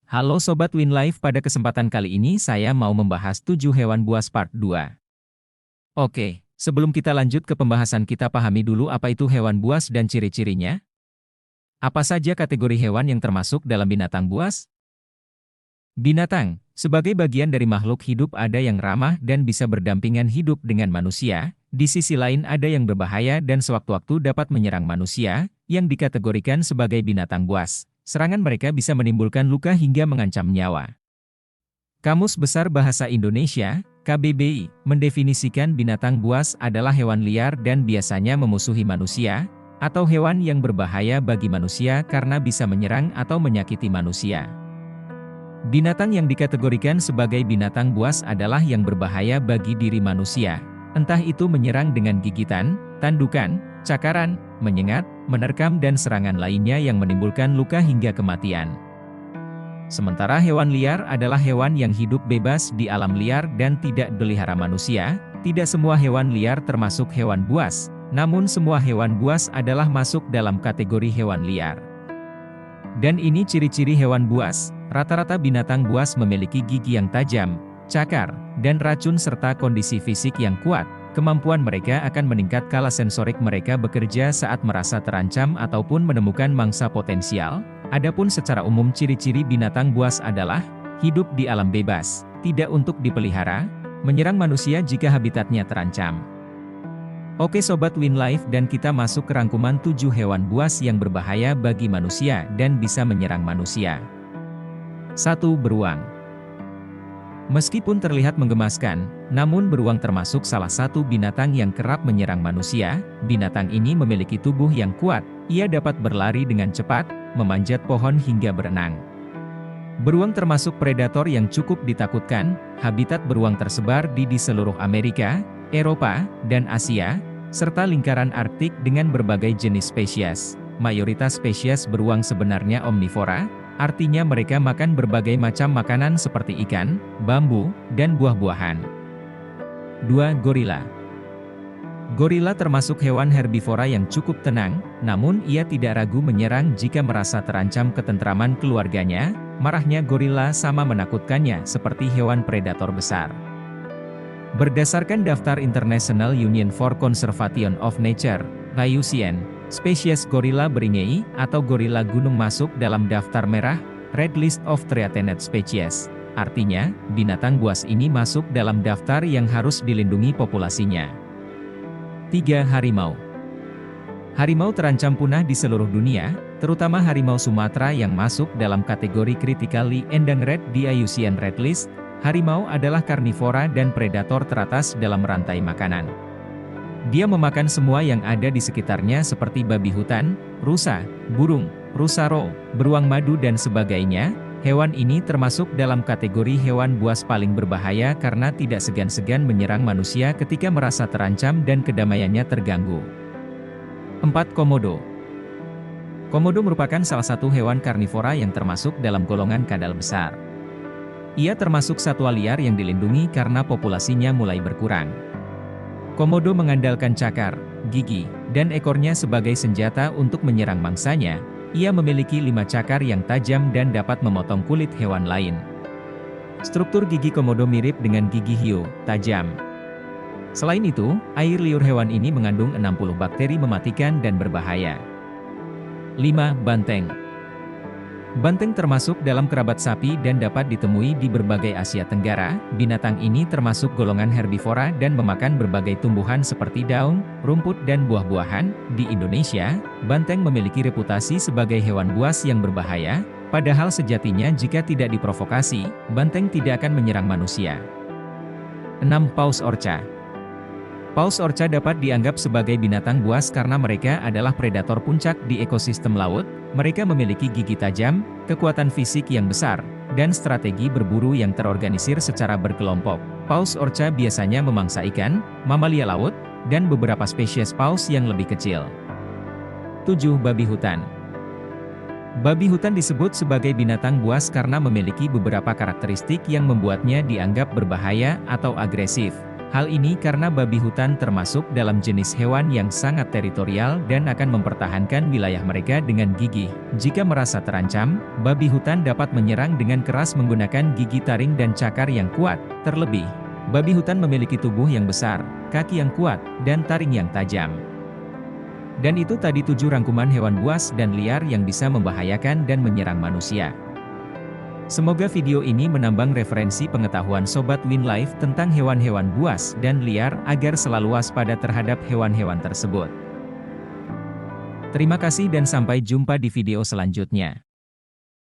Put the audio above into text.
Halo Sobat Winlife, pada kesempatan kali ini saya mau membahas 7 hewan buas part 2. Oke, sebelum kita lanjut ke pembahasan kita pahami dulu apa itu hewan buas dan ciri-cirinya. Apa saja kategori hewan yang termasuk dalam binatang buas? Binatang, sebagai bagian dari makhluk hidup ada yang ramah dan bisa berdampingan hidup dengan manusia, di sisi lain ada yang berbahaya dan sewaktu-waktu dapat menyerang manusia, yang dikategorikan sebagai binatang buas. Serangan mereka bisa menimbulkan luka hingga mengancam nyawa. Kamus Besar Bahasa Indonesia, KBBI, mendefinisikan binatang buas adalah hewan liar dan biasanya memusuhi manusia, atau hewan yang berbahaya bagi manusia karena bisa menyerang atau menyakiti manusia. Binatang yang dikategorikan sebagai binatang buas adalah yang berbahaya bagi diri manusia, entah itu menyerang dengan gigitan, tandukan, cakaran, menyengat, menerkam dan serangan lainnya yang menimbulkan luka hingga kematian. Sementara hewan liar adalah hewan yang hidup bebas di alam liar dan tidak dipelihara manusia. Tidak semua hewan liar termasuk hewan buas, namun semua hewan buas adalah masuk dalam kategori hewan liar. Dan ini ciri-ciri hewan buas. Rata-rata binatang buas memiliki gigi yang tajam, cakar, dan racun serta kondisi fisik yang kuat. Kemampuan mereka akan meningkat kala sensorik mereka bekerja saat merasa terancam ataupun menemukan mangsa potensial. Adapun secara umum ciri-ciri binatang buas adalah hidup di alam bebas, tidak untuk dipelihara, menyerang manusia jika habitatnya terancam. Oke Sobat Winlife, dan kita masuk ke rangkuman 7 hewan buas yang berbahaya bagi manusia dan bisa menyerang manusia. 1. Beruang. Meskipun terlihat menggemaskan, namun beruang termasuk salah satu binatang yang kerap menyerang manusia. Binatang ini memiliki tubuh yang kuat, ia dapat berlari dengan cepat, memanjat pohon hingga berenang. Beruang termasuk predator yang cukup ditakutkan. Habitat beruang tersebar di seluruh Amerika, Eropa, dan Asia, serta lingkaran Arktik dengan berbagai jenis spesies. Mayoritas spesies beruang sebenarnya omnivora, artinya mereka makan berbagai macam makanan seperti ikan, bambu, dan buah-buahan. 2. Gorila. Gorila termasuk hewan herbivora yang cukup tenang, namun ia tidak ragu menyerang jika merasa terancam ketentraman keluarganya. Marahnya gorila sama menakutkannya seperti hewan predator besar. Berdasarkan daftar International Union for Conservation of Nature, IUCN, spesies gorila beringei atau gorila gunung masuk dalam daftar merah, Red List of Threatened Species. Artinya, binatang buas ini masuk dalam daftar yang harus dilindungi populasinya. 3. Harimau. Harimau terancam punah di seluruh dunia, terutama harimau Sumatera yang masuk dalam kategori Critically Endangered di IUCN Red List. Harimau adalah karnivora dan predator teratas dalam rantai makanan. Dia memakan semua yang ada di sekitarnya seperti babi hutan, rusa, burung, rusa roh, beruang madu dan sebagainya. Hewan ini termasuk dalam kategori hewan buas paling berbahaya karena tidak segan-segan menyerang manusia ketika merasa terancam dan kedamaiannya terganggu. 4. Komodo. Komodo merupakan salah satu hewan karnivora yang termasuk dalam golongan kadal besar. Ia termasuk satwa liar yang dilindungi karena populasinya mulai berkurang. Komodo mengandalkan cakar, gigi, dan ekornya sebagai senjata untuk menyerang mangsanya. Ia memiliki 5 cakar yang tajam dan dapat memotong kulit hewan lain. Struktur gigi komodo mirip dengan gigi hiu, tajam. Selain itu, air liur hewan ini mengandung 60 bakteri mematikan dan berbahaya. 5. Banteng. Banteng termasuk dalam kerabat sapi dan dapat ditemui di berbagai Asia Tenggara. Binatang ini termasuk golongan herbivora dan memakan berbagai tumbuhan seperti daun, rumput dan buah-buahan. Di Indonesia, banteng memiliki reputasi sebagai hewan buas yang berbahaya, padahal sejatinya jika tidak diprovokasi, banteng tidak akan menyerang manusia. 6. Paus orca. Paus orca dapat dianggap sebagai binatang buas karena mereka adalah predator puncak di ekosistem laut. Mereka memiliki gigi tajam, kekuatan fisik yang besar, dan strategi berburu yang terorganisir secara berkelompok. Paus orca biasanya memangsa ikan, mamalia laut, dan beberapa spesies paus yang lebih kecil. 7. Babi hutan. Babi hutan disebut sebagai binatang buas karena memiliki beberapa karakteristik yang membuatnya dianggap berbahaya atau agresif. Hal ini karena babi hutan termasuk dalam jenis hewan yang sangat teritorial dan akan mempertahankan wilayah mereka dengan gigih. Jika merasa terancam, babi hutan dapat menyerang dengan keras menggunakan gigi taring dan cakar yang kuat. Terlebih, babi hutan memiliki tubuh yang besar, kaki yang kuat, dan taring yang tajam. Dan itu tadi 7 rangkuman hewan buas dan liar yang bisa membahayakan dan menyerang manusia. Semoga video ini menambah referensi pengetahuan Sobat Win Life tentang hewan-hewan buas dan liar agar selalu waspada terhadap hewan-hewan tersebut. Terima kasih dan sampai jumpa di video selanjutnya.